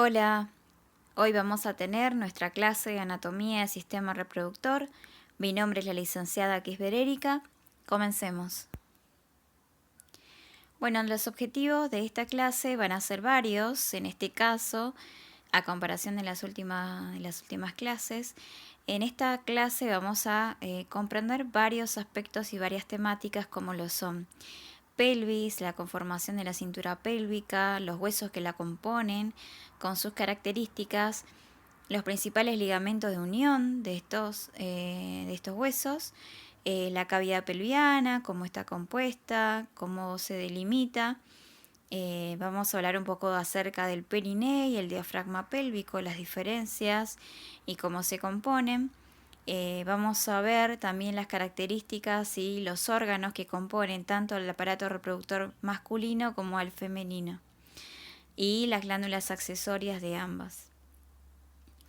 Hola, hoy vamos a tener nuestra clase de Anatomía del Sistema Reproductor. Mi nombre es la licenciada Kisber Erika. Comencemos. Bueno, los objetivos de esta clase van a ser varios. En este caso, a comparación de las últimas clases, en esta clase vamos a comprender varios aspectos y varias temáticas como lo son pelvis, la conformación de la cintura pélvica, los huesos que la componen, con sus características, los principales ligamentos de unión de estos huesos, la cavidad pelviana, cómo está compuesta, cómo se delimita. Vamos a hablar un poco acerca del periné y el diafragma pélvico, las diferencias y cómo se componen. Vamos a ver también las características y los órganos que componen tanto el aparato reproductor masculino como el femenino y las glándulas accesorias de ambas.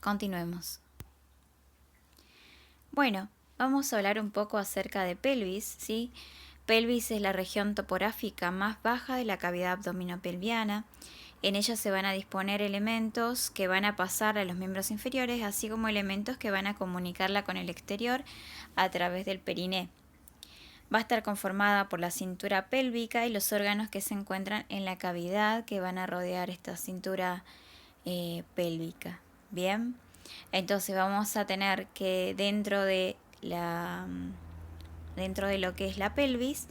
Continuemos. Bueno, vamos a hablar un poco acerca de pelvis, ¿sí? Pelvis es la región topográfica más baja de la cavidad abdominopelviana. En ella se van a disponer elementos que van a pasar a los miembros inferiores, así como elementos que van a comunicarla con el exterior a través del periné. Va a estar conformada por la cintura pélvica y los órganos que se encuentran en la cavidad que van a rodear esta cintura pélvica. Bien, entonces vamos a tener que dentro de lo que es la pelvis,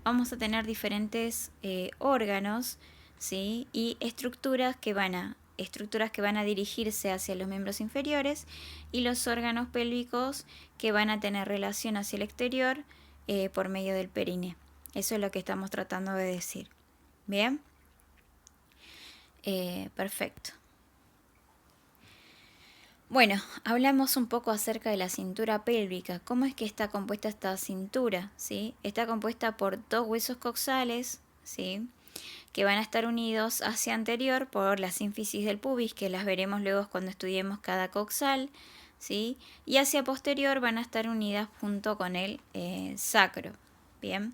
vamos a tener diferentes órganos, ¿sí? Y estructuras que van a dirigirse hacia los miembros inferiores y los órganos pélvicos que van a tener relación hacia el exterior por medio del periné. Eso es lo que estamos tratando de decir. Bien, perfecto. Bueno, hablamos un poco acerca de la cintura pélvica. ¿Cómo es que está compuesta esta cintura? ¿Sí? Está compuesta por dos huesos coxales, ¿sí? Que van a estar unidos hacia anterior por la sínfisis del pubis, que las veremos luego cuando estudiemos cada coxal, ¿sí? Y hacia posterior van a estar unidas junto con el sacro. Bien,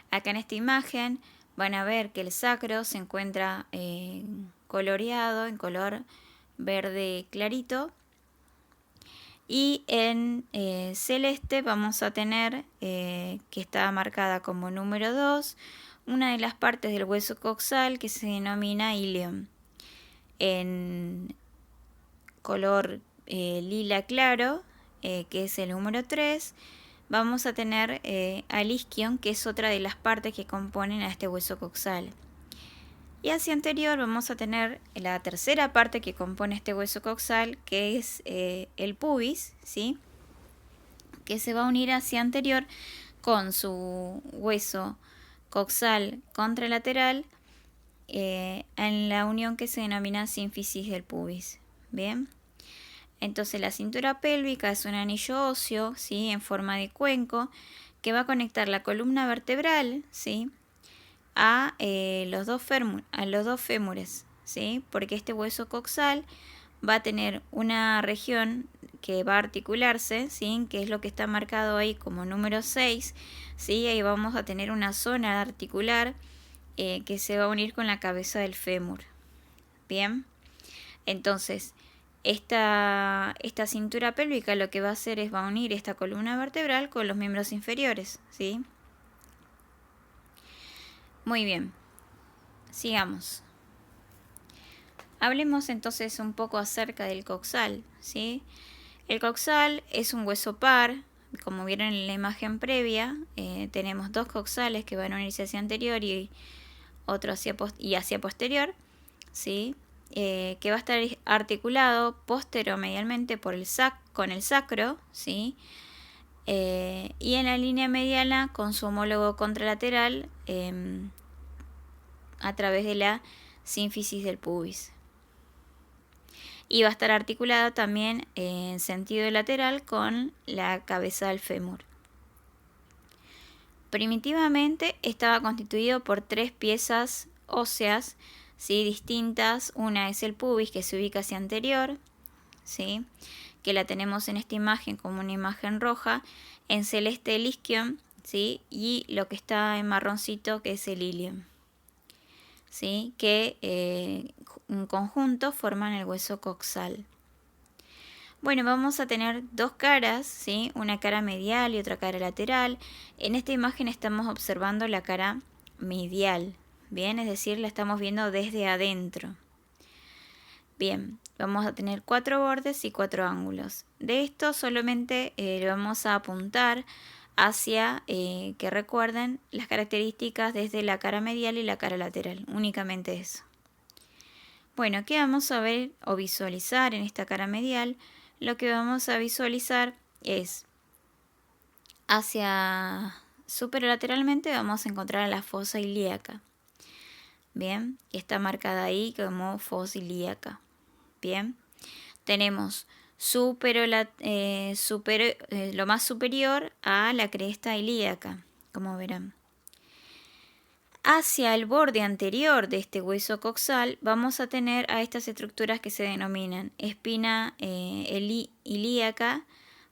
acá en esta imagen van a ver que el sacro se encuentra coloreado en color verde clarito. Y en celeste vamos a tener, que está marcada como número 2, una de las partes del hueso coxal que se denomina ilion. En color lila claro, que es el número 3, vamos a tener al isquion, que es otra de las partes que componen a este hueso coxal. Y hacia anterior vamos a tener la tercera parte que compone este hueso coxal, que es el pubis, ¿sí? Que se va a unir hacia anterior con su hueso coxal contralateral en la unión que se denomina sínfisis del pubis. Bien, entonces la cintura pélvica es un anillo óseo, ¿sí? En forma de cuenco que va a conectar la columna vertebral, ¿sí? a los dos fémures, ¿sí? Porque este hueso coxal va a tener una región que va a articularse, ¿sí? Que es lo que está marcado ahí como número 6, ¿sí? Ahí vamos a tener una zona articular que se va a unir con la cabeza del fémur. Bien, entonces esta cintura pélvica lo que va a hacer es va a unir esta columna vertebral con los miembros inferiores, ¿sí? Muy bien, sigamos. Hablemos entonces un poco acerca del coxal, ¿sí? El coxal es un hueso par, como vieron en la imagen previa, tenemos dos coxales que van a unirse hacia anterior y otro hacia posterior, ¿sí? Que va a estar articulado posteromedialmente con el sacro, ¿sí? Y en la línea mediana con su homólogo contralateral a través de la sínfisis del pubis. Y va a estar articulada también en sentido lateral con la cabeza del fémur. Primitivamente estaba constituido por tres piezas óseas, ¿sí? Distintas. Una es el pubis, que se ubica hacia anterior, ¿sí? Que la tenemos en esta imagen como una imagen roja, en celeste el isquion, ¿sí? Y lo que está en marroncito, que es el ilion, ¿sí? Que en conjunto forman el hueso coxal. Bueno, vamos a tener dos caras, ¿sí? Una cara medial y otra cara lateral. En esta imagen estamos observando la cara medial, ¿bien? Es decir, la estamos viendo desde adentro. Bien, vamos a tener 4 bordes y 4 ángulos. De esto solamente vamos a apuntar hacia que recuerden las características desde la cara medial y la cara lateral, únicamente eso. Bueno, ¿qué vamos a ver o visualizar en esta cara medial? Lo que vamos a visualizar es hacia superolateralmente vamos a encontrar a la fosa ilíaca. Bien, que está marcada ahí como fosa ilíaca. Bien, tenemos lo más superior a la cresta ilíaca, como verán. Hacia el borde anterior de este hueso coxal vamos a tener a estas estructuras que se denominan espina ilíaca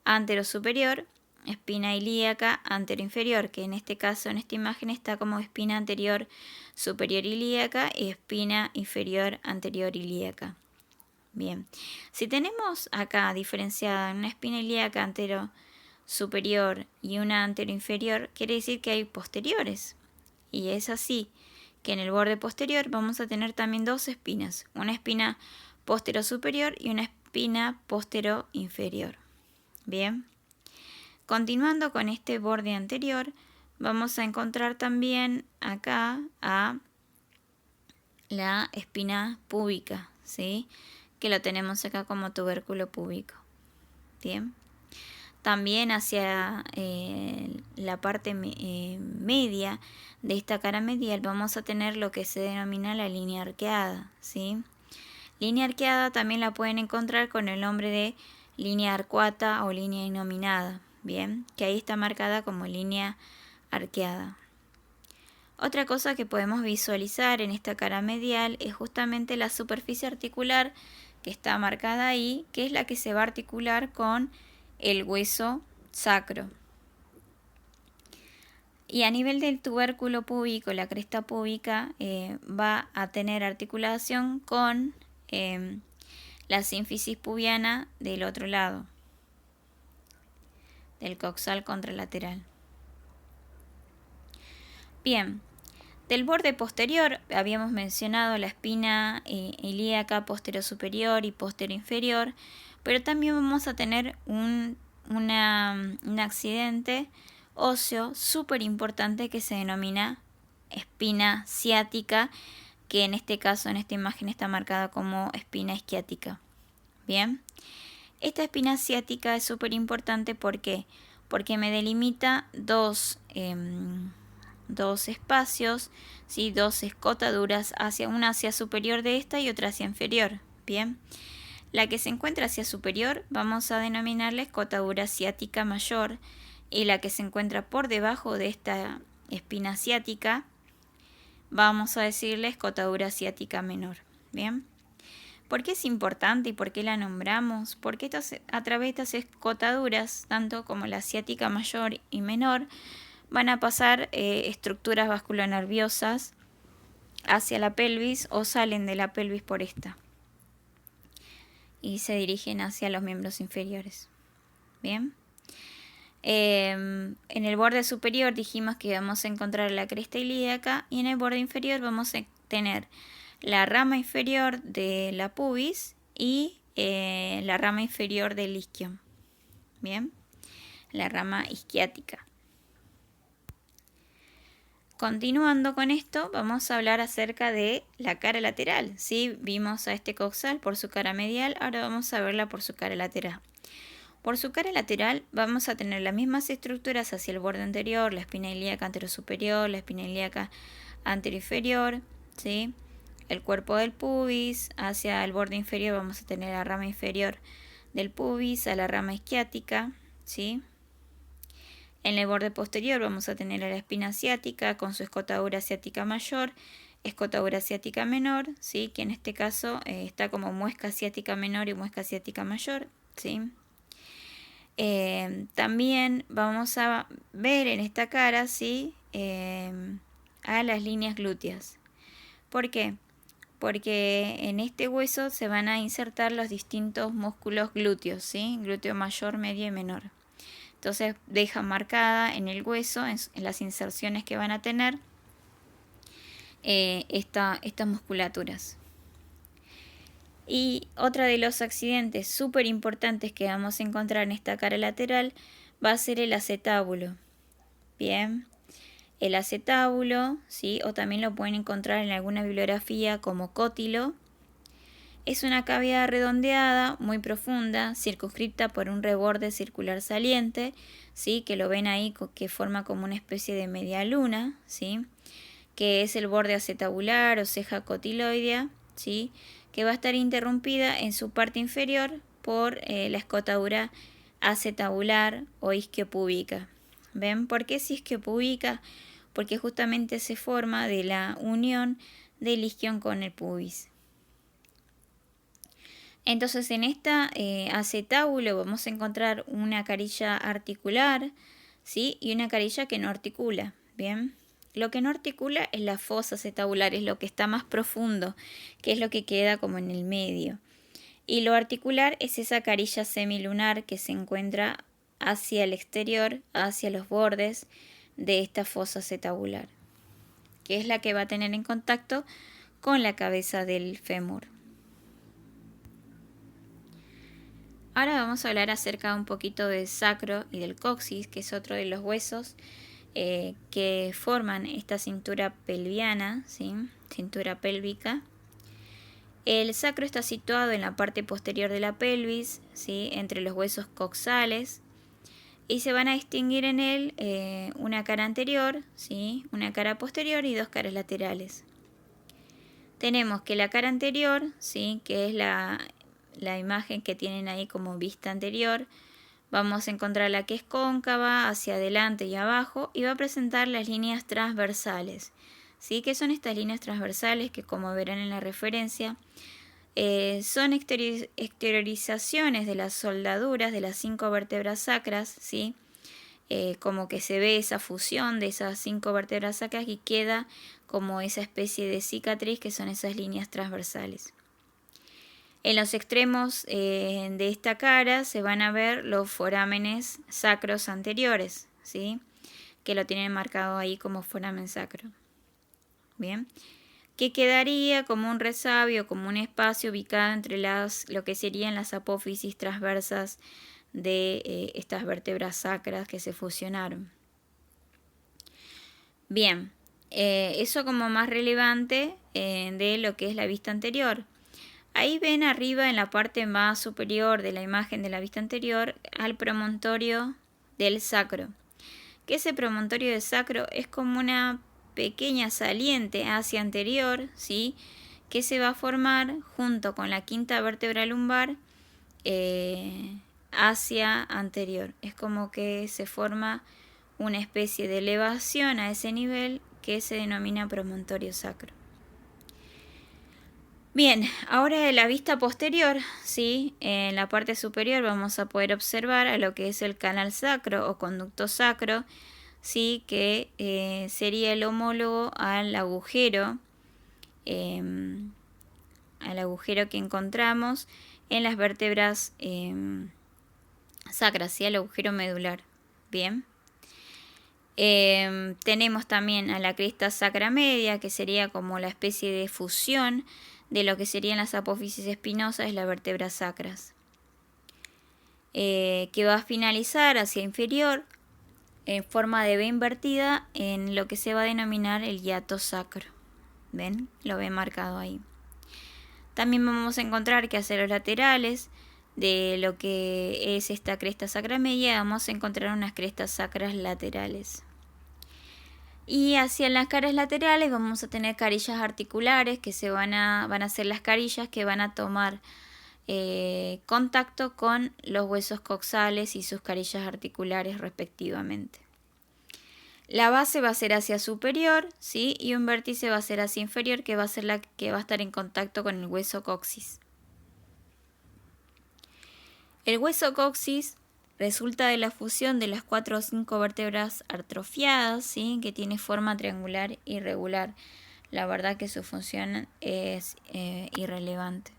anterosuperior, espina ilíaca anteroinferior, que en este caso, en esta imagen, está como espina anterior superior ilíaca y espina inferior anterior ilíaca. Bien, si tenemos acá diferenciada una espina ilíaca antero superior y una antero inferior, quiere decir que hay posteriores. Y es así que en el borde posterior vamos a tener también dos espinas, una espina postero superior y una espina postero inferior. Bien, continuando con este borde anterior, vamos a encontrar también acá a la espina púbica, ¿sí? Que lo tenemos acá como tubérculo púbico. Bien. También hacia la parte media de esta cara medial vamos a tener lo que se denomina la línea arqueada, ¿sí? Línea arqueada también la pueden encontrar con el nombre de línea arcuata o línea inominada, ¿bien? Que ahí está marcada como línea arqueada. Otra cosa que podemos visualizar en esta cara medial es justamente la superficie articular que está marcada ahí, que es la que se va a articular con el hueso sacro. Y a nivel del tubérculo púbico, la cresta púbica va a tener articulación con la sínfisis pubiana del otro lado, del coxal contralateral. Bien, del borde posterior habíamos mencionado la espina ilíaca postero superior y postero inferior, pero también vamos a tener un accidente óseo súper importante que se denomina espina ciática, que en este caso, en esta imagen, está marcada como espina isquiática. Bien, esta espina ciática es súper importante porque me delimita dos espacios, ¿sí? Dos escotaduras, una hacia superior de esta y otra hacia inferior. Bien, la que se encuentra hacia superior vamos a denominarla escotadura ciática mayor, y la que se encuentra por debajo de esta espina ciática vamos a decirle escotadura ciática menor. Bien, ¿por qué es importante y por qué la nombramos? Porque a través de estas escotaduras, tanto como la ciática mayor y menor, van a pasar estructuras vasculonerviosas hacia la pelvis o salen de la pelvis por esta y se dirigen hacia los miembros inferiores. Bien. En el borde superior dijimos que vamos a encontrar la cresta ilíaca y en el borde inferior vamos a tener la rama inferior de la pubis y la rama inferior del isquion. Bien, la rama isquiática. Continuando con esto, vamos a hablar acerca de la cara lateral. ¿Sí? Vimos a este coxal por su cara medial, ahora vamos a verla por su cara lateral. Por su cara lateral vamos a tener las mismas estructuras hacia el borde anterior, la espina ilíaca anterosuperior, la espina ilíaca anteroinferior, ¿sí? El cuerpo del pubis, hacia el borde inferior vamos a tener la rama inferior del pubis, a la rama isquiática, ¿sí? En el borde posterior vamos a tener a la espina ciática con su escotadura ciática mayor, escotadura ciática menor, ¿sí? Que en este caso está como muesca ciática menor y muesca ciática mayor, ¿sí? También vamos a ver en esta cara, ¿sí? A las líneas glúteas. ¿Por qué? Porque en este hueso se van a insertar los distintos músculos glúteos, ¿sí? Glúteo mayor, medio y menor. Entonces deja marcada en el hueso, en las inserciones que van a tener, estas musculaturas. Y otra de los accidentes súper importantes que vamos a encontrar en esta cara lateral va a ser el acetábulo. Bien, el acetábulo, ¿sí? O también lo pueden encontrar en alguna bibliografía como cótilo. Es una cavidad redondeada, muy profunda, circunscripta por un reborde circular saliente, ¿sí? Que lo ven ahí, que forma como una especie de media luna, ¿sí? Que es el borde acetabular o ceja cotiloidea, ¿sí? Que va a estar interrumpida en su parte inferior por la escotadura acetabular o isquiopúbica. ¿Ven? ¿Por qué es isquiopúbica? Porque justamente se forma de la unión del isquion con el pubis. Entonces en esta acetábulo vamos a encontrar una carilla articular, ¿sí? Y una carilla que no articula, ¿bien? Lo que no articula es la fosa acetabular, es lo que está más profundo, que es lo que queda como en el medio. Y lo articular es esa carilla semilunar que se encuentra hacia el exterior, hacia los bordes de esta fosa acetabular, que es la que va a tener en contacto con la cabeza del fémur. Ahora vamos a hablar acerca un poquito del sacro y del coxis, que es otro de los huesos que forman esta cintura pelviana, ¿sí? Cintura pélvica. El sacro está situado en la parte posterior de la pelvis, ¿sí? Entre los huesos coxales, y se van a distinguir en él una cara anterior, ¿sí? Una cara posterior y dos caras laterales. Tenemos que la cara anterior, ¿sí? Que es la imagen que tienen ahí como vista anterior, vamos a encontrar la que es cóncava, hacia adelante y abajo, y va a presentar las líneas transversales. ¿Sí? ¿Qué son estas líneas transversales? Que como verán en la referencia, son exteriorizaciones de las soldaduras de las 5 vértebras sacras, ¿sí? Como que se ve esa fusión de esas 5 vértebras sacras y queda como esa especie de cicatriz que son esas líneas transversales. En los extremos de esta cara se van a ver los forámenes sacros anteriores, ¿sí? Que lo tienen marcado ahí como foramen sacro. Bien, que quedaría como un resabio, como un espacio ubicado entre lo que serían las apófisis transversas de estas vértebras sacras que se fusionaron. Bien, eso como más relevante de lo que es la vista anterior. Ahí ven arriba en la parte más superior de la imagen de la vista anterior al promontorio del sacro. Que ese promontorio del sacro es como una pequeña saliente hacia anterior, ¿sí? Que se va a formar junto con la quinta vértebra lumbar hacia anterior. Es como que se forma una especie de elevación a ese nivel que se denomina promontorio sacro. Bien, ahora de la vista posterior, ¿sí? En la parte superior vamos a poder observar a lo que es el canal sacro o conducto sacro, ¿sí? Que sería el homólogo al agujero que encontramos en las vértebras sacras, ¿sí? El agujero medular. Bien. Tenemos también a la cresta sacra media, que sería como la especie de fusión de lo que serían las apófisis espinosas y las vértebras sacras, que va a finalizar hacia inferior en forma de V invertida en lo que se va a denominar el hiato sacro. ¿Ven? Lo ven marcado ahí. También vamos a encontrar que hacia los laterales de lo que es esta cresta sacra media vamos a encontrar unas crestas sacras laterales. Y hacia las caras laterales vamos a tener carillas articulares que van a ser las carillas que van a tomar contacto con los huesos coxales y sus carillas articulares respectivamente. La base va a ser hacia superior, ¿sí? Y un vértice va a ser hacia inferior, que va a ser la que va a estar en contacto con el hueso coxis. El hueso coxis resulta de la fusión de las 4 o 5 vértebras atrofiadas, ¿sí? Que tiene forma triangular irregular. la verdad que su función es irrelevante.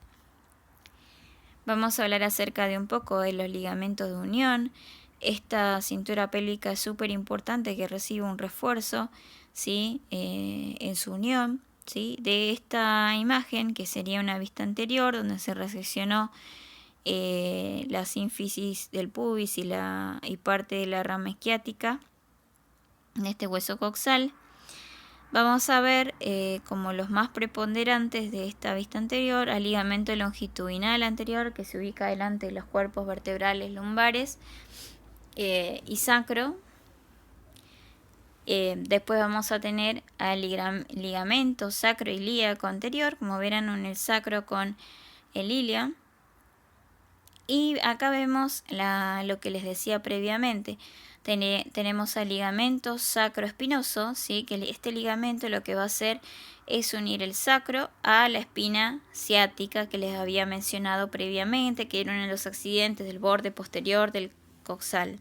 Vamos a hablar acerca de un poco de los ligamentos de unión. Esta cintura pélvica es súper importante que reciba un refuerzo, ¿sí? En su unión, ¿sí? De esta imagen, que sería una vista anterior, donde se reseccionó la sínfisis del pubis y parte de la rama isquiática en este hueso coxal. Vamos a ver como los más preponderantes de esta vista anterior al ligamento longitudinal anterior, que se ubica delante de los cuerpos vertebrales lumbares y sacro. Después vamos a tener al ligamento sacro ilíaco anterior, como verán en el sacro con el ilio. Y acá vemos lo que les decía previamente. Tenemos al ligamento sacroespinoso, ¿sí? Que este ligamento lo que va a hacer es unir el sacro a la espina ciática que les había mencionado previamente, que era uno de los accidentes del borde posterior del coxal.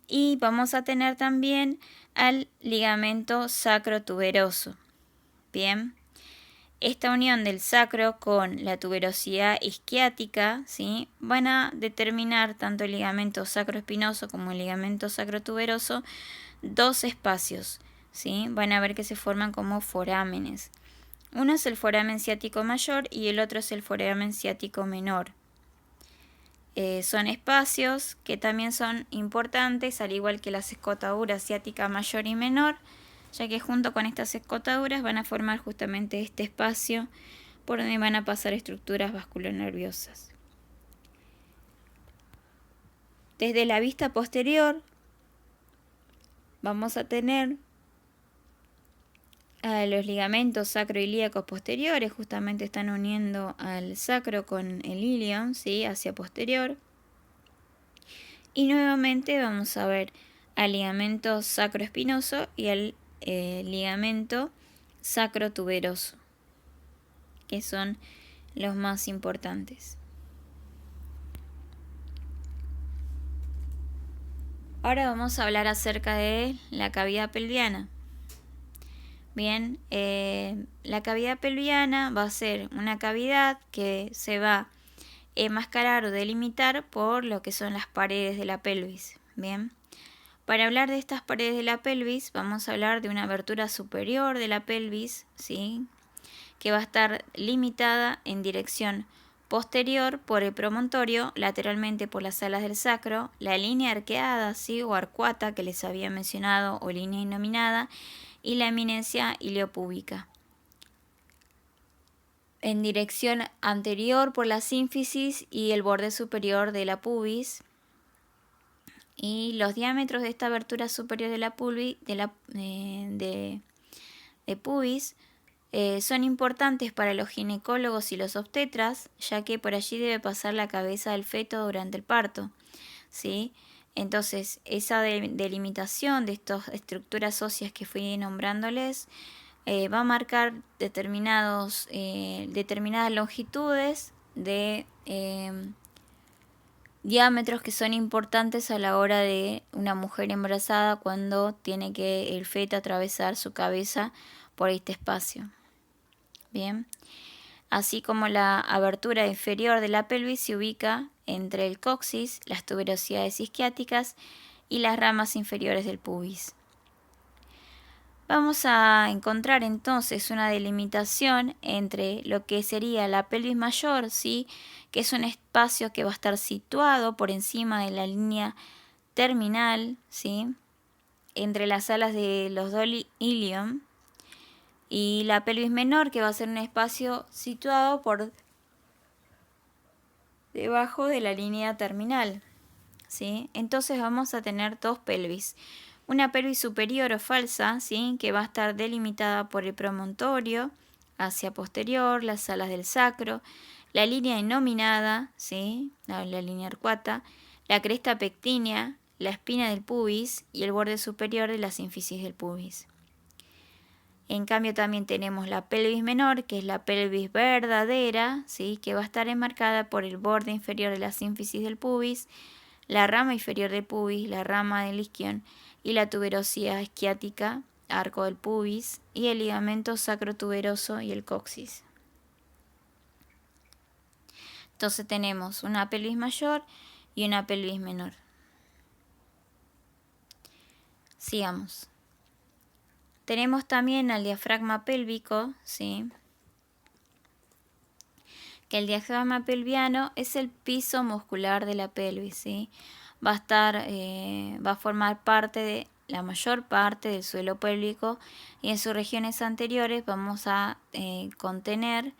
Y vamos a tener también al ligamento sacrotuberoso. Bien. Esta unión del sacro con la tuberosidad isquiática, ¿sí? Van a determinar tanto el ligamento sacroespinoso como el ligamento sacrotuberoso dos espacios, ¿sí? Van a ver que se forman como forámenes. Uno es el foramen ciático mayor y el otro es el foramen ciático menor. Son espacios que también son importantes, al igual que las escotaduras ciática mayor y menor, ya que junto con estas escotaduras van a formar justamente este espacio por donde van a pasar estructuras vasculonerviosas. Desde la vista posterior vamos a tener a los ligamentos sacroilíacos posteriores, justamente están uniendo al sacro con el ilion, ¿sí? Hacia posterior. Y nuevamente vamos a ver al ligamento sacroespinoso y al ligamento sacrotuberoso, que son los más importantes. Ahora vamos a hablar acerca de la cavidad pelviana. Bien, la cavidad pelviana va a ser una cavidad que se va a enmascarar o delimitar por lo que son las paredes de la pelvis. Bien. Para hablar de estas paredes de la pelvis, vamos a hablar de una abertura superior de la pelvis, ¿sí? Que va a estar limitada en dirección posterior por el promontorio, lateralmente por las alas del sacro, la línea arqueada, ¿sí? O arcuata que les había mencionado, o línea innominada, y la eminencia iliopúbica. En dirección anterior por la sínfisis y el borde superior de la pubis. Y los diámetros de esta abertura superior de la pubis son importantes para los ginecólogos y los obstetras, ya que por allí debe pasar la cabeza del feto durante el parto, ¿sí? Entonces, esa delimitación de estas estructuras óseas que fui nombrándoles va a marcar determinadas longitudes de diámetros que son importantes a la hora de una mujer embarazada cuando tiene que el feto atravesar su cabeza por este espacio. Bien, así como la abertura inferior de la pelvis se ubica entre el coxis, las tuberosidades isquiáticas y las ramas inferiores del pubis. Vamos a encontrar entonces una delimitación entre lo que sería la pelvis mayor, ¿sí? Que es un espacio que va a estar situado por encima de la línea terminal, ¿sí? Entre las alas de los dos ilion, y la pelvis menor, que va a ser un espacio situado por debajo de la línea terminal, ¿sí? Entonces vamos a tener dos pelvis. Una pelvis superior o falsa, ¿sí? Que va a estar delimitada por el promontorio hacia posterior, las alas del sacro, la línea innominada, ¿sí? La línea arcuata, la cresta pectínea, la espina del pubis y el borde superior de la sínfisis del pubis. En cambio también tenemos la pelvis menor, que es la pelvis verdadera, ¿sí? Que va a estar enmarcada por el borde inferior de la sínfisis del pubis, la rama inferior del pubis, la rama del isquion y la tuberosidad isquiática arco del pubis, y el ligamento sacrotuberoso y el coxis. Entonces tenemos una pelvis mayor y una pelvis menor. Sigamos. Tenemos también al diafragma pélvico, ¿sí? Que el diafragma pelviano es el piso muscular de la pelvis, ¿sí? Va a formar parte de la mayor parte del suelo pélvico, y en sus regiones anteriores vamos a contener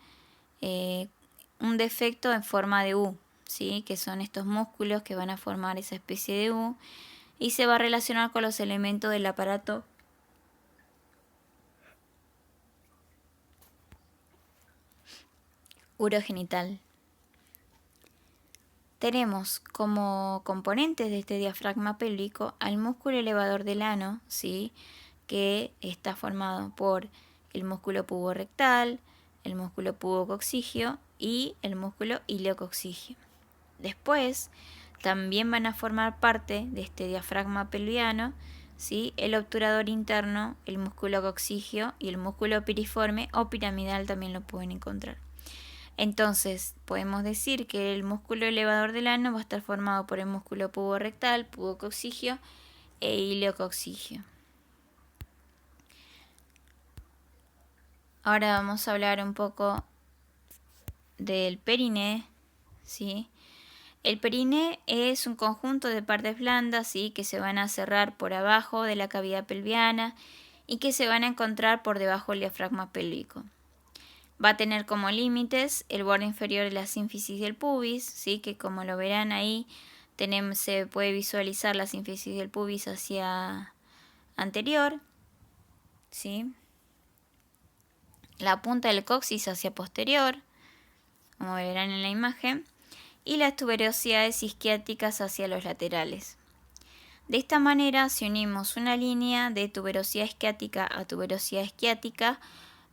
un defecto en forma de U, ¿sí? Que son estos músculos que van a formar esa especie de U, y se va a relacionar con los elementos del aparato urogenital. Tenemos como componentes de este diafragma pélvico al músculo elevador del ano, ¿sí? Que está formado por el músculo puborectal, el músculo pubococcigio y el músculo iliococcigio. Después, también van a formar parte de este diafragma pelviano, ¿sí? El obturador interno, el músculo coccigio y el músculo piriforme o piramidal también lo pueden encontrar. Entonces, podemos decir que el músculo elevador del ano va a estar formado por el músculo puborectal, pubococcigio e iliococcigio. Ahora vamos a hablar un poco del periné, ¿sí? El periné es un conjunto de partes blandas, ¿sí? Que se van a cerrar por abajo de la cavidad pelviana y que se van a encontrar por debajo del diafragma pélvico. Va a tener como límites el borde inferior de la sínfisis del pubis, ¿sí? Que como lo verán ahí, se puede visualizar la sínfisis del pubis hacia anterior, ¿sí? La punta del coxis hacia posterior, como verán en la imagen, y las tuberosidades isquiáticas hacia los laterales. De esta manera, si unimos una línea de tuberosidad isquiática a tuberosidad isquiática,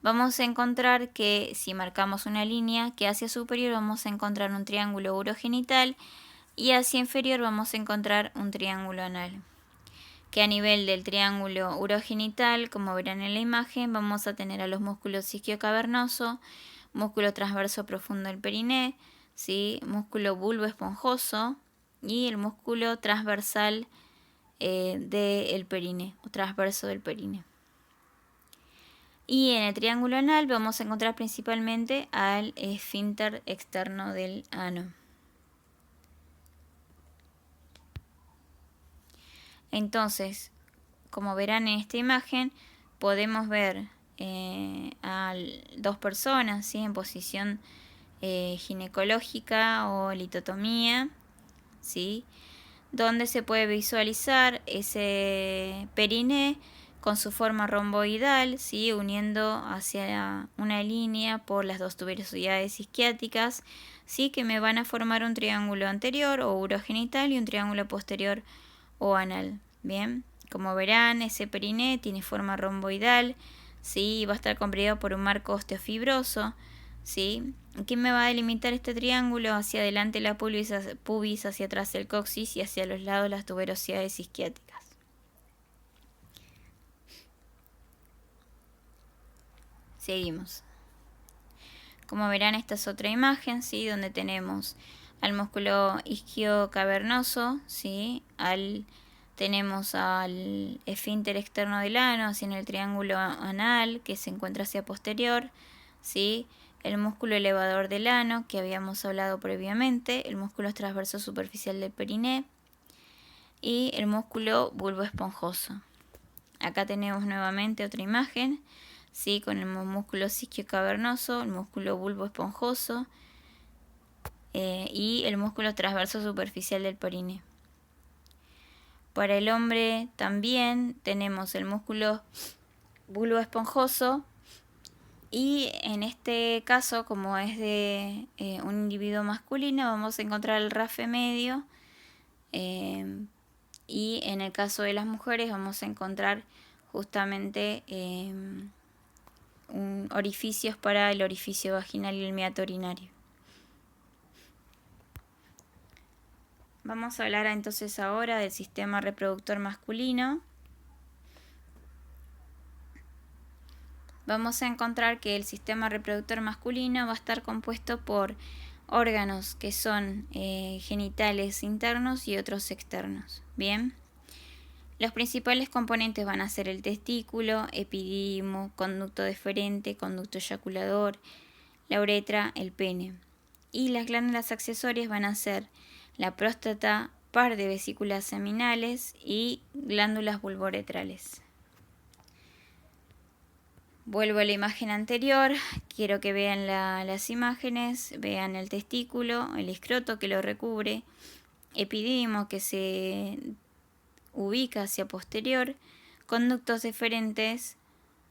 vamos a encontrar que si marcamos una línea que hacia superior vamos a encontrar un triángulo urogenital y hacia inferior vamos a encontrar un triángulo anal. Que a nivel del triángulo urogenital, como verán en la imagen, vamos a tener a los músculos isquiocavernoso, músculo transverso profundo del periné, ¿sí? Músculo bulbo esponjoso y el músculo transversal del periné o transverso del periné. Y en el triángulo anal vamos a encontrar principalmente al esfínter externo del ano. Entonces, como verán en esta imagen, podemos ver a dos personas, ¿sí? En posición ginecológica o litotomía, ¿sí? Donde se puede visualizar ese periné con su forma romboidal, ¿sí? Uniendo hacia una línea por las dos tuberosidades isquiáticas, ¿sí? Que me van a formar un triángulo anterior o urogenital y un triángulo posterior o anal. Bien, como verán, ese periné tiene forma romboidal, ¿sí? Va a estar comprendido por un marco osteofibroso, ¿sí? ¿Qué me va a delimitar este triángulo? Hacia adelante la pubis, hacia atrás el coxis y hacia los lados las tuberosidades isquiáticas. Seguimos. Como verán, esta es otra imagen, ¿sí? Donde tenemos al músculo isquiocavernoso, ¿sí? Tenemos al esfínter externo del ano, así en el triángulo anal, que se encuentra hacia posterior, ¿sí? El músculo elevador del ano, que habíamos hablado previamente, el músculo transverso superficial del periné y el músculo bulbo esponjoso. Acá tenemos nuevamente otra imagen, ¿sí? Con el músculo isquiocavernoso, el músculo bulbo esponjoso y el músculo transverso superficial del periné. Para el hombre también tenemos el músculo bulbo esponjoso y en este caso, como es de un individuo masculino, vamos a encontrar el rafe medio y en el caso de las mujeres vamos a encontrar justamente orificios para el orificio vaginal y el meato urinario. Vamos a hablar entonces ahora del sistema reproductor masculino. vamos a encontrar que el sistema reproductor masculino va a estar compuesto por órganos que son genitales internos y otros externos. Bien. Los principales componentes van a ser el testículo, epidídimo, conducto deferente, conducto eyaculador, la uretra, el pene. Y las glándulas accesorias van a ser la próstata, par de vesículas seminales y glándulas vulvoretrales. Vuelvo a la imagen anterior, quiero que vean las imágenes, vean el testículo, el escroto que lo recubre, epidídimo que se ubica hacia posterior, conductos deferentes,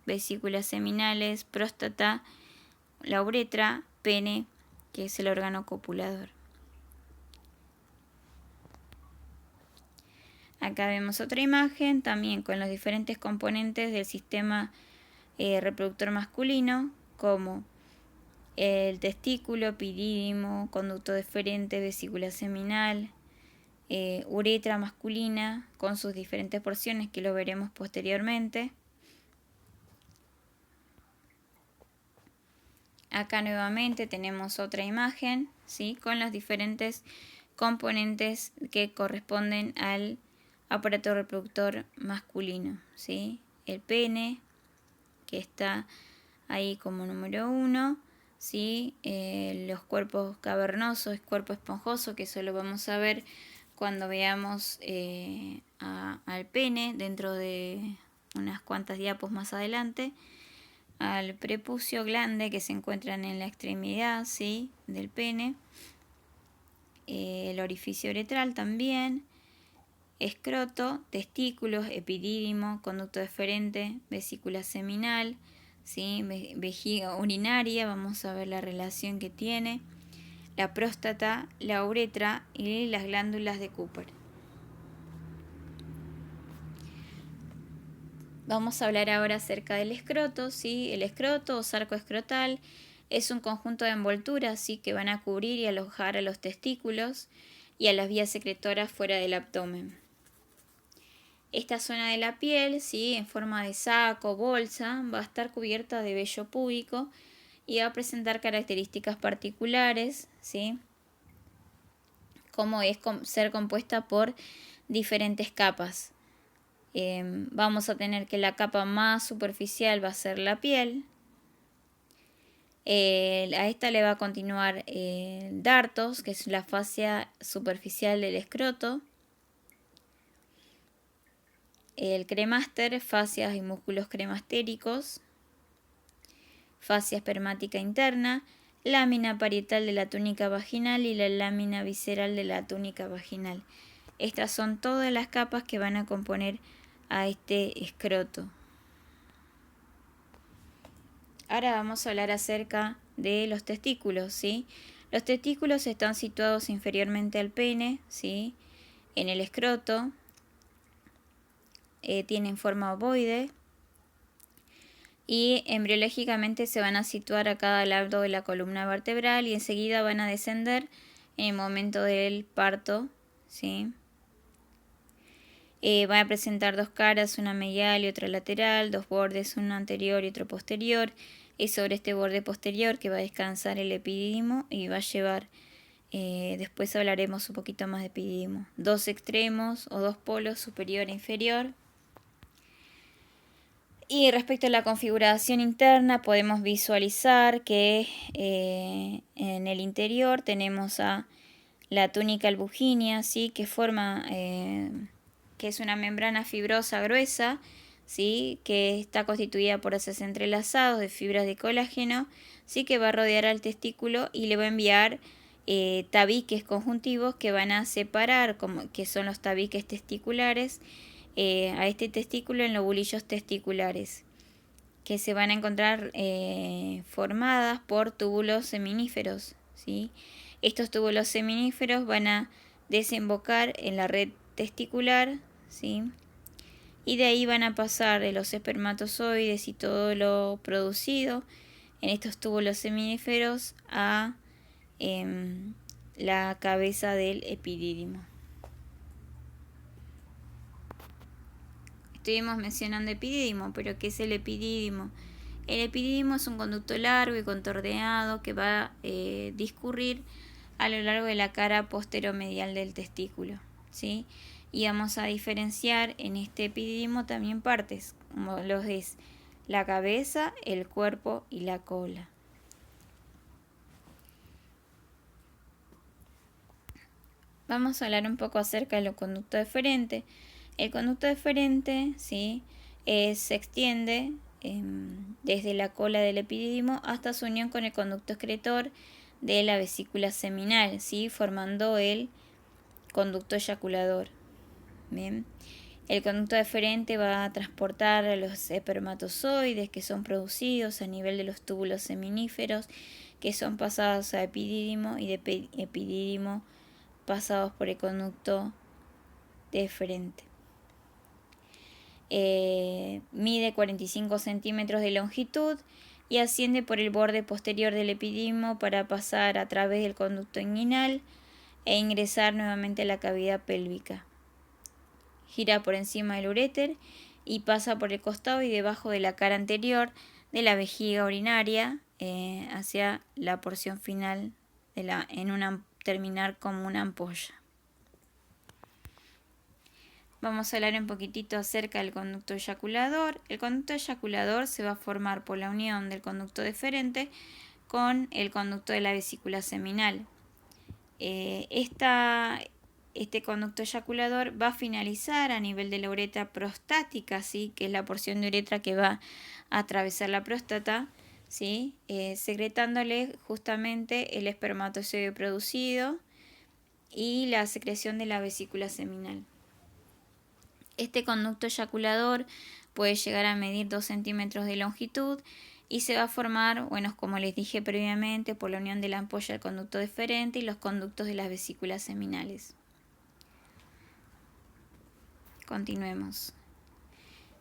vesículas seminales, próstata, la uretra, pene, que es el órgano copulador. Acá vemos otra imagen, también con los diferentes componentes del sistema reproductor masculino, como el testículo, epidídimo, conducto deferente, vesícula seminal, uretra masculina con sus diferentes porciones que lo veremos posteriormente. Acá nuevamente tenemos otra imagen, ¿sí? Con los diferentes componentes que corresponden al aparato reproductor masculino, ¿sí? El pene, que está ahí como número 1, ¿sí? Los cuerpos cavernosos, cuerpo esponjoso, que eso lo vamos a ver cuando veamos al pene dentro de unas cuantas diapos más adelante, al prepucio, glande que se encuentran en la extremidad, ¿sí? Del pene, el orificio uretral también, escroto, testículos, epidídimo, conducto deferente, vesícula seminal, ¿sí? Vejiga urinaria, vamos a ver la relación que tiene, la próstata, la uretra y las glándulas de Cooper. Vamos a hablar ahora acerca del escroto, ¿sí? El escroto o sarco escrotal es un conjunto de envolturas, ¿sí? Que van a cubrir y alojar a los testículos y a las vías secretoras fuera del abdomen. Esta zona de la piel, ¿sí? En forma de saco, bolsa, va a estar cubierta de vello púbico y va a presentar características particulares, ¿sí? Como es ser compuesta por diferentes capas. Vamos a tener que la capa más superficial va a ser la piel. A esta le va a continuar dartos, que es la fascia superficial del escroto. El cremáster, fascias y músculos cremastéricos. Fascia espermática interna, lámina parietal de la túnica vaginal y la lámina visceral de la túnica vaginal. Estas son todas las capas que van a componer a este escroto. Ahora vamos a hablar acerca de los testículos, ¿sí? Los testículos están situados inferiormente al pene, ¿sí? En el escroto. Tienen forma ovoide. Y embriológicamente se van a situar a cada lado de la columna vertebral y enseguida van a descender en el momento del parto, ¿sí? Van a presentar dos caras, una medial y otra lateral, dos bordes, uno anterior y otro posterior. Es sobre este borde posterior que va a descansar el epidídimo y va a llevar, después hablaremos un poquito más de epidídimo, dos extremos o dos polos, superior e inferior. Y respecto a la configuración interna, podemos visualizar que en el interior tenemos a la túnica albuginea, ¿sí? Que forma, que es una membrana fibrosa gruesa, ¿sí? Que está constituida por haces entrelazados de fibras de colágeno, ¿sí? Que va a rodear al testículo y le va a enviar tabiques conjuntivos que van a separar, que son los tabiques testiculares, a este testículo en lobulillos testiculares, que se van a encontrar formadas por túbulos seminíferos, ¿sí? Estos túbulos seminíferos van a desembocar en la red testicular, ¿sí? Y de ahí van a pasar los espermatozoides y todo lo producido en estos túbulos seminíferos a la cabeza del epidídimo. Estuvimos mencionando epidídimo, pero ¿qué es el epidídimo? El epidídimo es un conducto largo y contorneado que va a discurrir a lo largo de la cara posteromedial del testículo, ¿sí? Y vamos a diferenciar en este epidídimo también partes, como los es la cabeza, el cuerpo y la cola. Vamos a hablar un poco acerca de los conductos deferentes. El conducto deferente, ¿sí? Se extiende desde la cola del epidídimo hasta su unión con el conducto excretor de la vesícula seminal, ¿sí? Formando el conducto eyaculador. Bien. El conducto deferente va a transportar a los espermatozoides que son producidos a nivel de los túbulos seminíferos, que son pasados a epidídimo, y de epidídimo pasados por el conducto deferente. Mide 45 centímetros de longitud y asciende por el borde posterior del epidídimo para pasar a través del conducto inguinal e ingresar nuevamente a la cavidad pélvica. Gira por encima del uréter y pasa por el costado y debajo de la cara anterior de la vejiga urinaria hacia la porción final terminar como una ampolla. Vamos a hablar un poquitito acerca del conducto eyaculador. El conducto eyaculador se va a formar por la unión del conducto deferente con el conducto de la vesícula seminal. Este conducto eyaculador va a finalizar a nivel de la uretra prostática, ¿sí? Que es la porción de uretra que va a atravesar la próstata, ¿sí? Secretándole justamente el espermatozoide producido y la secreción de la vesícula seminal. Este conducto eyaculador puede llegar a medir 2 centímetros de longitud y se va a formar, bueno, como les dije previamente, por la unión de la ampolla del conducto deferente y los conductos de las vesículas seminales. Continuemos.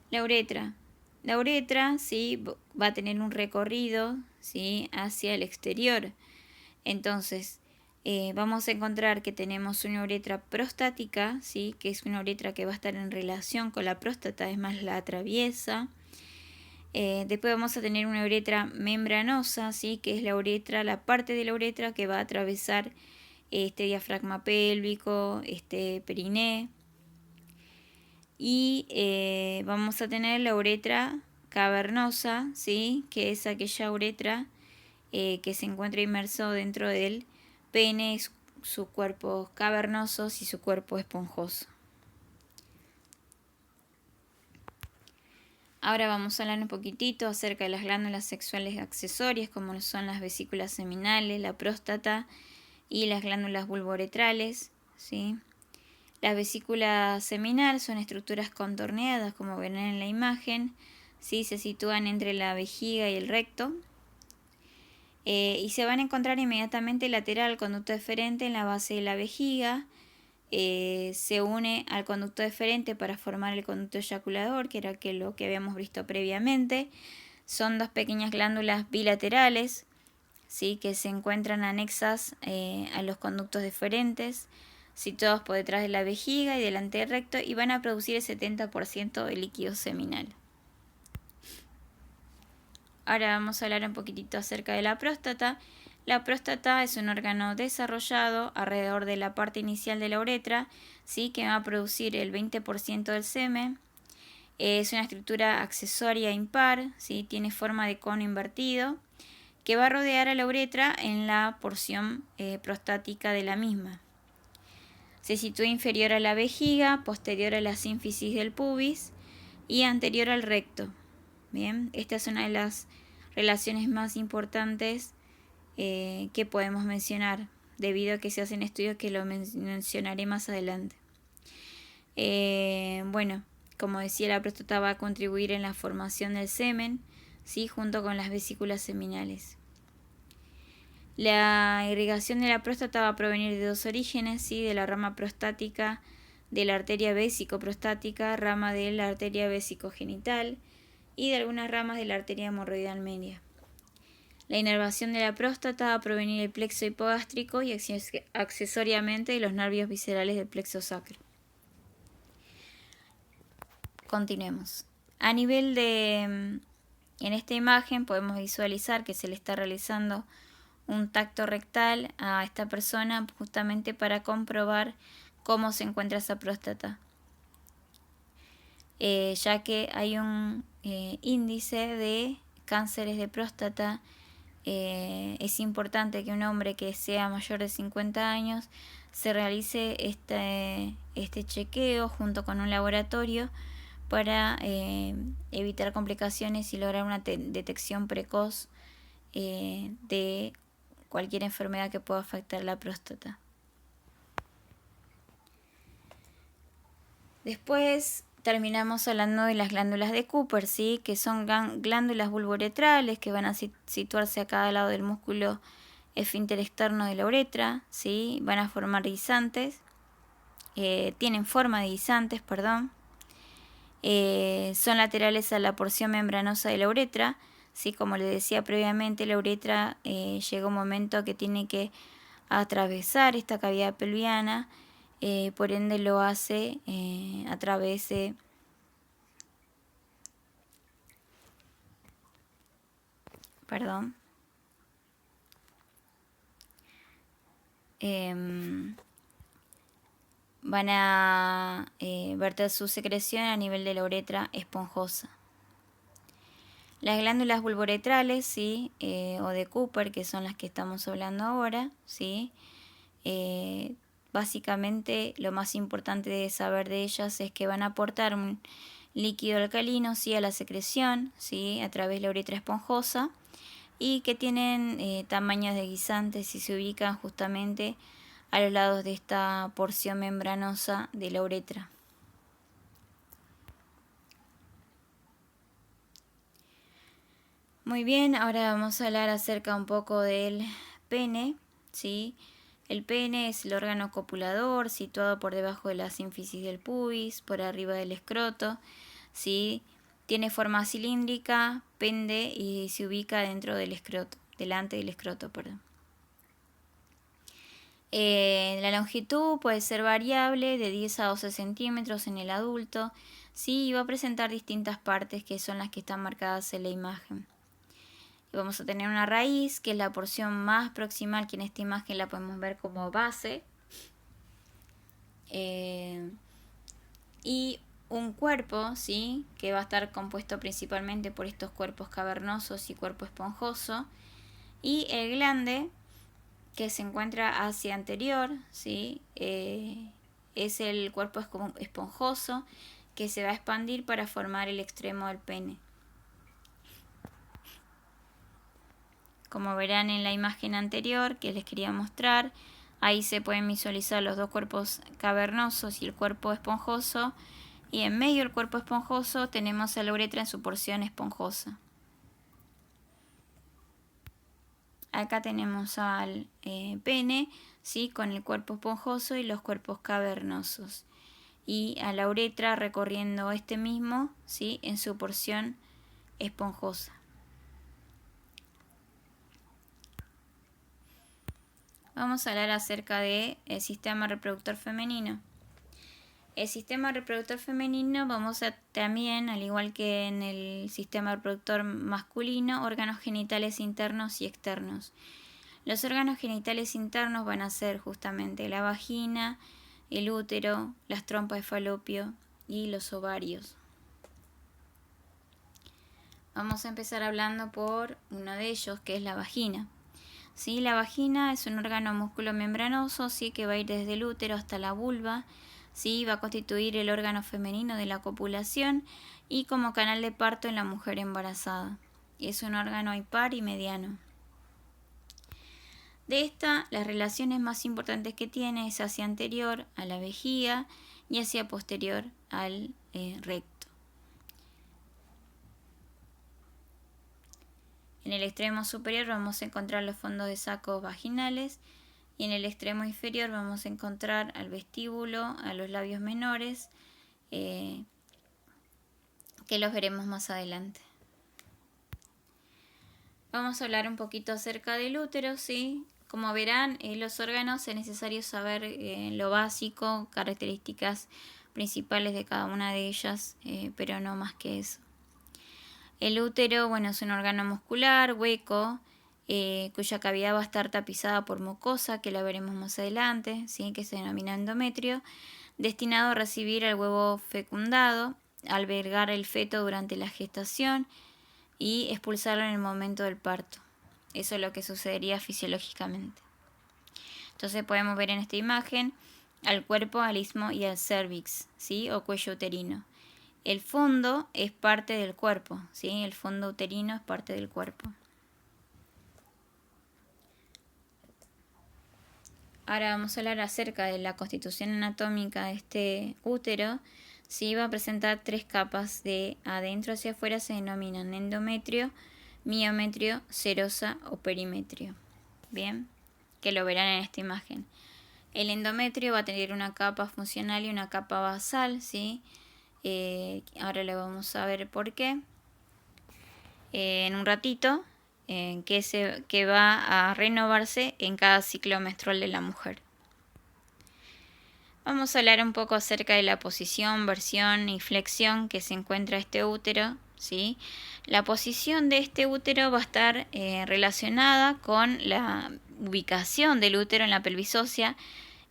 La uretra. La uretra, ¿sí? Va a tener un recorrido, ¿sí? Hacia el exterior. Entonces, vamos a encontrar que tenemos una uretra prostática, ¿sí? Que es una uretra que va a estar en relación con la próstata, es más, la atraviesa. Después vamos a tener una uretra membranosa, ¿sí? Que es la parte de la uretra que va a atravesar este diafragma pélvico, este periné. Y vamos a tener la uretra cavernosa, ¿sí? Que es aquella uretra que se encuentra inmerso dentro del pene, su cuerpo cavernoso y su cuerpo esponjoso. Ahora vamos a hablar un poquitito acerca de las glándulas sexuales accesorias, como son las vesículas seminales, la próstata y las glándulas vulvouretrales, ¿sí? Las vesículas seminales son estructuras contorneadas, como ven en la imagen, ¿sí? Se sitúan entre la vejiga y el recto. Y se van a encontrar inmediatamente lateral al conducto deferente en la base de la vejiga. Se une al conducto deferente para formar el conducto eyaculador, que era lo que habíamos visto previamente. Son dos pequeñas glándulas bilaterales, ¿sí? Que se encuentran anexas a los conductos deferentes, situados por detrás de la vejiga y delante del recto, y van a producir el 70% del líquido seminal. Ahora vamos a hablar un poquitito acerca de la próstata. La próstata es un órgano desarrollado alrededor de la parte inicial de la uretra, ¿sí? Que va a producir el 20% del semen. Es una estructura accesoria impar, ¿sí? Tiene forma de cono invertido, que va a rodear a la uretra en la porción prostática de la misma. Se sitúa inferior a la vejiga, posterior a la sínfisis del pubis y anterior al recto. Bien, esta es una de las relaciones más importantes que podemos mencionar, debido a que se hacen estudios que lo mencionaré más adelante. Bueno, como decía, la próstata va a contribuir en la formación del semen, ¿sí? Junto con las vesículas seminales. La irrigación de la próstata va a provenir de dos orígenes, ¿sí? De la rama prostática de la arteria vésico-prostática, rama de la arteria vésico-genital y de algunas ramas de la arteria hemorroidal media. La inervación de la próstata va a provenir del plexo hipogástrico y accesoriamente de los nervios viscerales del plexo sacro. Continuemos. A nivel de En esta imagen podemos visualizar que se le está realizando un tacto rectal a esta persona justamente para comprobar cómo se encuentra esa próstata, ya que hay un índice de cánceres de próstata. Es importante que un hombre que sea mayor de 50 años se realice este chequeo junto con un laboratorio para evitar complicaciones y lograr una detección precoz de cualquier enfermedad que pueda afectar la próstata. Después terminamos hablando de las glándulas de Cooper, ¿sí? Que son glándulas vulvoretrales que van a situarse a cada lado del músculo esfínter externo de la uretra, ¿sí? Van a formar guisantes, tienen forma de guisantes, perdón. Son laterales a la porción membranosa de la uretra, ¿sí? Como les decía previamente, la uretra llega un momento que tiene que atravesar esta cavidad pelviana, por ende lo hace a través de perdón, van a verter su secreción a nivel de la uretra esponjosa. Las glándulas vulvoretrales, ¿sí? O de Cooper, que son las que estamos hablando ahora, ¿sí? Básicamente lo más importante de saber de ellas es que van a aportar un líquido alcalino, ¿sí? A la secreción, ¿sí? A través de la uretra esponjosa, y que tienen tamaños de guisantes y se ubican justamente a los lados de esta porción membranosa de la uretra. Muy bien, ahora vamos a hablar acerca un poco del pene, ¿sí? El pene es el órgano copulador situado por debajo de la sínfisis del pubis, por arriba del escroto, ¿sí? Tiene forma cilíndrica, pende y se ubica dentro del escroto, delante del escroto, perdón. La longitud puede ser variable de 10 a 12 centímetros en el adulto, ¿sí? Y va a presentar distintas partes que son las que están marcadas en la imagen. Y vamos a tener una raíz, que es la porción más proximal, que en esta imagen la podemos ver como base. Y un cuerpo, ¿sí? Que va a estar compuesto principalmente por estos cuerpos cavernosos y cuerpo esponjoso. Y el glande, que se encuentra hacia anterior, ¿sí? Es el cuerpo esponjoso que se va a expandir para formar el extremo del pene. Como verán en la imagen anterior que les quería mostrar, ahí se pueden visualizar los dos cuerpos cavernosos y el cuerpo esponjoso, y en medio del cuerpo esponjoso tenemos a la uretra en su porción esponjosa. Acá tenemos al pene, ¿sí? Con el cuerpo esponjoso y los cuerpos cavernosos, y a la uretra recorriendo este mismo, ¿sí? En su porción esponjosa. Vamos a hablar acerca del sistema reproductor femenino. El sistema reproductor femenino vamos a también, al igual que en el sistema reproductor masculino, órganos genitales internos y externos. Los órganos genitales internos van a ser justamente la vagina, el útero, las trompas de falopio y los ovarios. Vamos a empezar hablando por uno de ellos, que es la vagina. ¿Sí? La vagina es un órgano músculo-membranoso, ¿sí? Que va a ir desde el útero hasta la vulva, ¿sí? Va a constituir el órgano femenino de la copulación y como canal de parto en la mujer embarazada. Es un órgano impar y mediano. De esta, las relaciones más importantes que tiene es hacia anterior a la vejiga y hacia posterior al recto. En el extremo superior vamos a encontrar los fondos de sacos vaginales y en el extremo inferior vamos a encontrar al vestíbulo, a los labios menores, que los veremos más adelante. Vamos a hablar un poquito acerca del útero, ¿sí? Como verán, los órganos es necesario saber lo básico, características principales de cada una de ellas, pero no más que eso. El útero, bueno, es un órgano muscular, hueco, cuya cavidad va a estar tapizada por mucosa, que la veremos más adelante, ¿sí? Que se denomina endometrio, destinado a recibir al huevo fecundado, albergar el feto durante la gestación y expulsarlo en el momento del parto. Eso es lo que sucedería fisiológicamente. Entonces podemos ver en esta imagen al cuerpo, al istmo y al cervix, ¿sí? O cuello uterino. El fondo es parte del cuerpo, ¿sí? El fondo uterino es parte del cuerpo. Ahora vamos a hablar acerca de la constitución anatómica de este útero. Sí, va a presentar 3 capas de adentro hacia afuera, se denominan endometrio, miometrio, serosa o perimetrio. Bien, que lo verán en esta imagen. El endometrio va a tener una capa funcional y una capa basal, ¿sí? Ahora le vamos a ver por qué. En un ratito, que va a renovarse en cada ciclo menstrual de la mujer. Vamos a hablar un poco acerca de la posición, versión y flexión que se encuentra este útero, ¿sí? La posición de este útero va a estar relacionada con la ubicación del útero en la pelvis ósea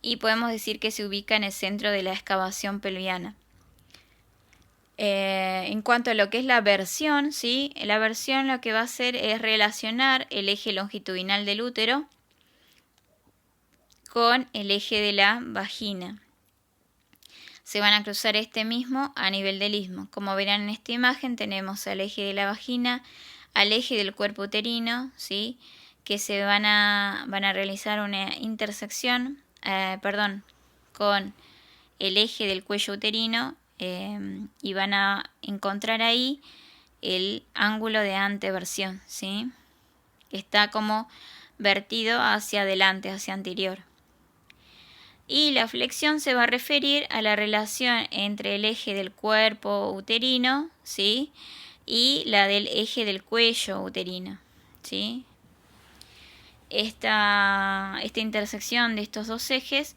y podemos decir que se ubica en el centro de la excavación pelviana. En cuanto a lo que es la versión, ¿sí? La versión lo que va a hacer es relacionar el eje longitudinal del útero con el eje de la vagina. Se van a cruzar este mismo a nivel del istmo. Como verán en esta imagen, tenemos al eje de la vagina, al eje del cuerpo uterino, ¿sí? Que se van a realizar una intersección, con el eje del cuello uterino y van a encontrar ahí el ángulo de anteversión, ¿sí? Que está como vertido hacia adelante, hacia anterior. Y la flexión se va a referir a la relación entre el eje del cuerpo uterino, ¿sí? Y la del eje del cuello uterino, ¿sí? Esta intersección de estos dos ejes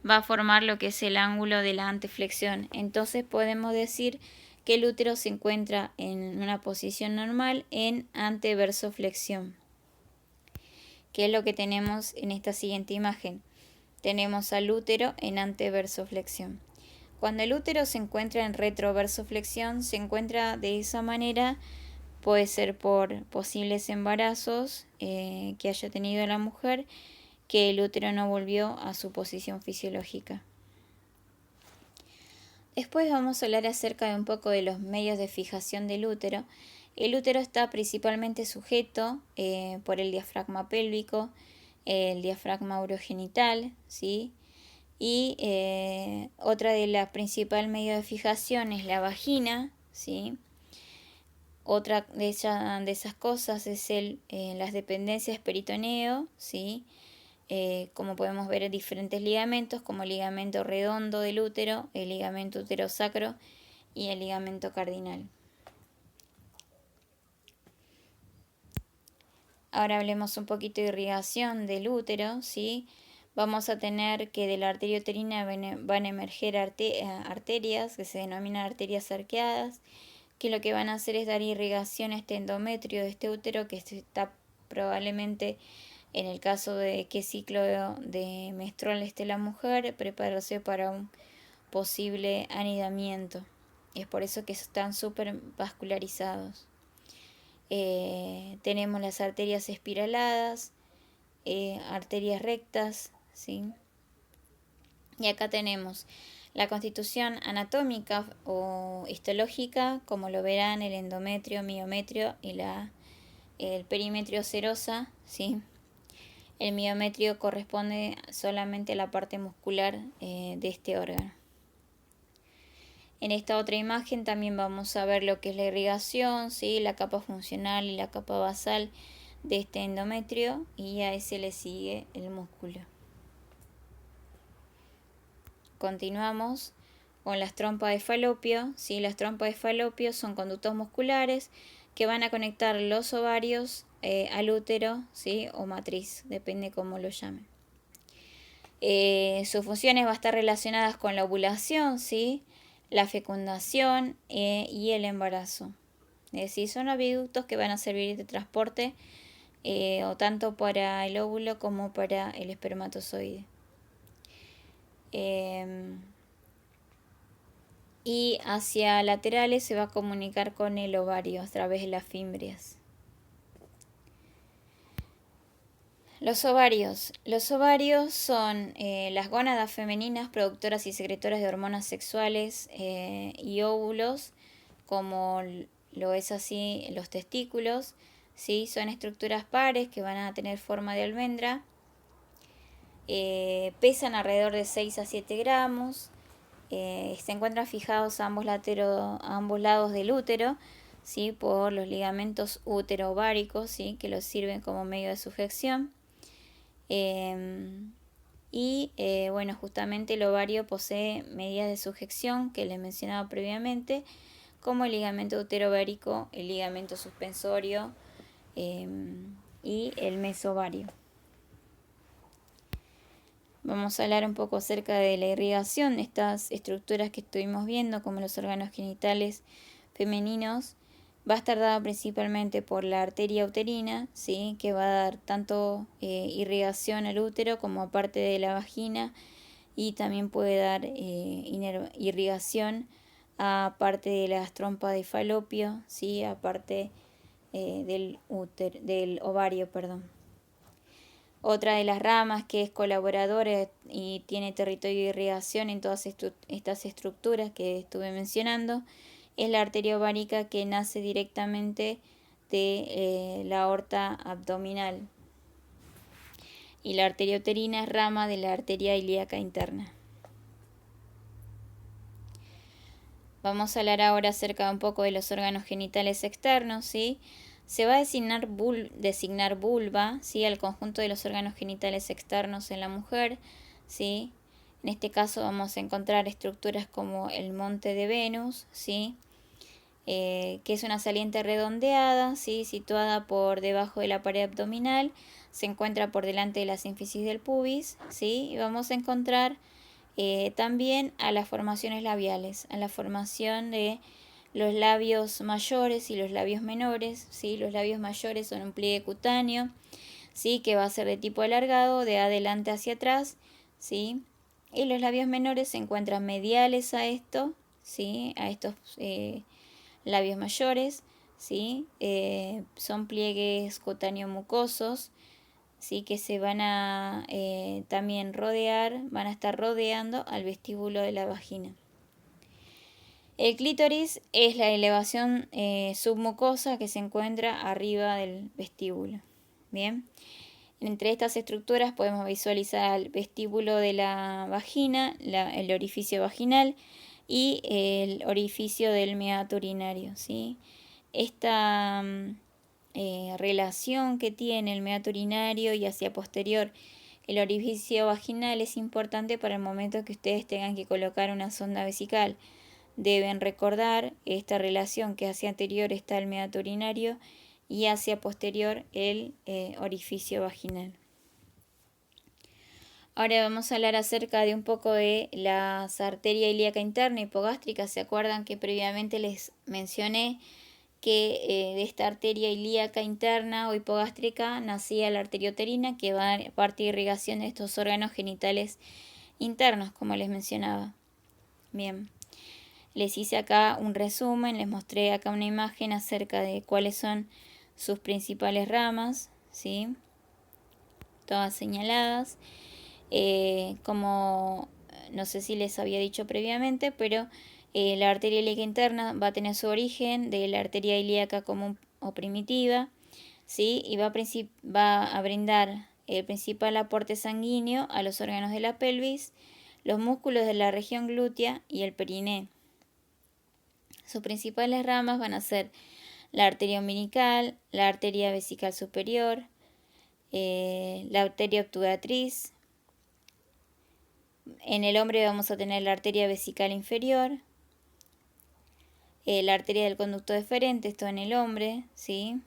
va a formar lo que es el ángulo de la anteflexión. Entonces podemos decir que el útero se encuentra en una posición normal en anteversoflexión, que es lo que tenemos en esta siguiente imagen. Tenemos al útero en anteversoflexión. Cuando el útero se encuentra en retroversoflexión, se encuentra de esa manera, puede ser por posibles embarazos que haya tenido la mujer, que el útero no volvió a su posición fisiológica. Después vamos a hablar acerca de un poco de los medios de fijación del útero. El útero está principalmente sujeto por el diafragma pélvico, el diafragma urogenital, ¿sí? Y otra de las principales medios de fijación es la vagina, ¿sí? Otra de esas cosas es las dependencias peritoneo, ¿sí? Como podemos ver en diferentes ligamentos, como el ligamento redondo del útero, el ligamento uterosacro y el ligamento cardinal. Ahora hablemos un poquito de irrigación del útero, ¿sí? Vamos a tener que de la arteria uterina van a emerger arterias que se denominan arterias arqueadas, que lo que van a hacer es dar irrigación a este endometrio de este útero que está probablemente, en el caso de qué ciclo de menstrual esté la mujer, prepararse para un posible anidamiento. Es por eso que están súper vascularizados. Tenemos las arterias espiraladas, arterias rectas, ¿sí? Y acá tenemos la constitución anatómica o histológica, como lo verán, el endometrio, miometrio y el perimetrio serosa, ¿sí? El miometrio corresponde solamente a la parte muscular de este órgano. En esta otra imagen también vamos a ver lo que es la irrigación, ¿sí? La capa funcional y la capa basal de este endometrio, y a ese le sigue el músculo. Continuamos con las trompas de falopio, ¿sí? Las trompas de falopio son conductos musculares que van a conectar los ovarios al útero, ¿sí? O matriz, depende cómo lo llamen. Sus funciones van a estar relacionadas con la ovulación, ¿sí? La fecundación y el embarazo. Es decir, son aviductos que van a servir de transporte o tanto para el óvulo como para el espermatozoide. Y hacia laterales se va a comunicar con el ovario a través de las fimbrias. Los ovarios. Los ovarios son las gónadas femeninas productoras y secretoras de hormonas sexuales y óvulos, como lo es así los testículos. ¿Sí? Son estructuras pares que van a tener forma de almendra. Pesan alrededor de 6 a 7 gramos. Se encuentran fijados a ambos lados del útero, ¿sí? Por los ligamentos útero-ováricos, ¿sí? Que los sirven como medio de sujeción. Bueno, justamente el ovario posee medidas de sujeción que les mencionaba previamente, como el ligamento uterovárico, el ligamento suspensorio y el mesovario. Vamos a hablar un poco acerca de la irrigación, estas estructuras que estuvimos viendo, como los órganos genitales femeninos. Va a estar dada principalmente por la arteria uterina, ¿sí? Que va a dar tanto irrigación al útero como a parte de la vagina, y también puede dar irrigación a parte de las trompas de falopio, ¿sí? A parte del ovario, perdón. Otra de las ramas que es colaboradora y tiene territorio de irrigación en todas estas estructuras que estuve mencionando es la arteria ovárica, que nace directamente de la aorta abdominal. Y la arteria uterina es rama de la arteria ilíaca interna. Vamos a hablar ahora acerca de un poco de los órganos genitales externos, ¿sí? Se va a designar vulva, ¿sí? Al conjunto de los órganos genitales externos en la mujer, ¿sí? En este caso vamos a encontrar estructuras como el monte de Venus, ¿sí? Que es una saliente redondeada, ¿sí? Situada por debajo de la pared abdominal, se encuentra por delante de la sínfisis del pubis, ¿sí? Y vamos a encontrar también a las formaciones labiales, a la formación de los labios mayores y los labios menores, ¿sí? Los labios mayores son un pliegue cutáneo, ¿sí? Que va a ser de tipo alargado, de adelante hacia atrás, ¿sí? Y los labios menores se encuentran mediales a esto, ¿sí? A estos labios mayores, ¿sí? Son pliegues cutáneo mucosos, ¿sí? Que se van a también rodear, van a estar rodeando al vestíbulo de la vagina. El clítoris es la elevación submucosa que se encuentra arriba del vestíbulo. Bien, entre estas estructuras podemos visualizar el vestíbulo de la vagina, el orificio vaginal y el orificio del meato urinario, ¿sí? Esta relación que tiene el meato urinario y hacia posterior el orificio vaginal es importante para el momento que ustedes tengan que colocar una sonda vesical. Deben recordar esta relación, que hacia anterior está el meato urinario y hacia posterior el orificio vaginal. Ahora vamos a hablar acerca de un poco de las arterias ilíaca interna y hipogástrica. ¿Se acuerdan que previamente les mencioné que de esta arteria ilíaca interna o hipogástrica nacía la arteria uterina, que va a parte de irrigación de estos órganos genitales internos, como les mencionaba? Bien. Les hice acá un resumen, les mostré acá una imagen acerca de cuáles son sus principales ramas, ¿sí? Todas señaladas. Como no sé si les había dicho previamente, pero la arteria ilíaca interna va a tener su origen de la arteria ilíaca común o primitiva, ¿sí? Y va a brindar el principal aporte sanguíneo a los órganos de la pelvis, los músculos de la región glútea y el periné. Sus principales ramas van a ser la arteria umbilical, la arteria vesical superior, la arteria obturatriz. En el hombre vamos a tener la arteria vesical inferior, la arteria del conducto deferente, esto en el hombre, ¿sí?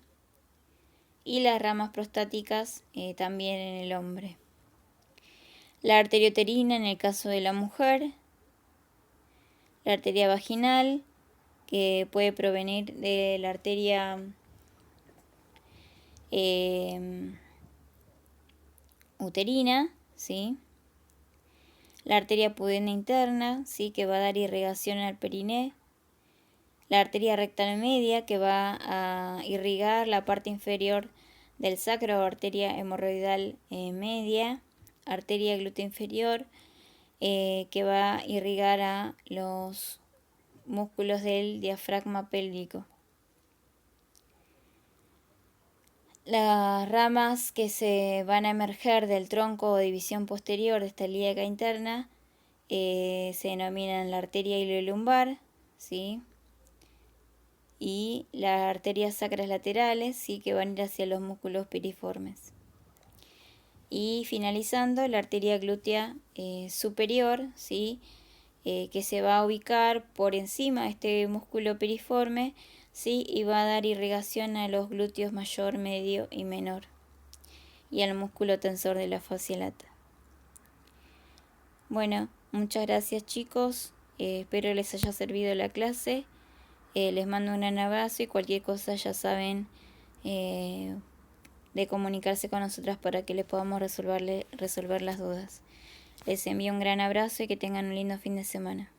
Y las ramas prostáticas también en el hombre. La arteria uterina en el caso de la mujer, la arteria vaginal, que puede provenir de la arteria uterina, ¿sí? La arteria pudenda interna, ¿sí? Que va a dar irrigación al periné. La arteria rectal media, que va a irrigar la parte inferior del sacro, o arteria hemorroidal media. Arteria glútea inferior, que va a irrigar a los músculos del diafragma pélvico. Las ramas que se van a emerger del tronco o división posterior de esta ilíaca interna se denominan la arteria iliolumbar, ¿sí? Y las arterias sacras laterales, ¿sí? Que van a ir hacia los músculos piriformes. Y finalizando, la arteria glútea superior, ¿sí? Que se va a ubicar por encima de este músculo piriforme, ¿sí? Y va a dar irrigación a los glúteos mayor, medio y menor, y al músculo tensor de la fascia lata. Bueno, muchas gracias chicos, espero les haya servido la clase, les mando un gran abrazo y cualquier cosa ya saben de comunicarse con nosotras para que les podamos resolver las dudas. Les envío un gran abrazo y que tengan un lindo fin de semana.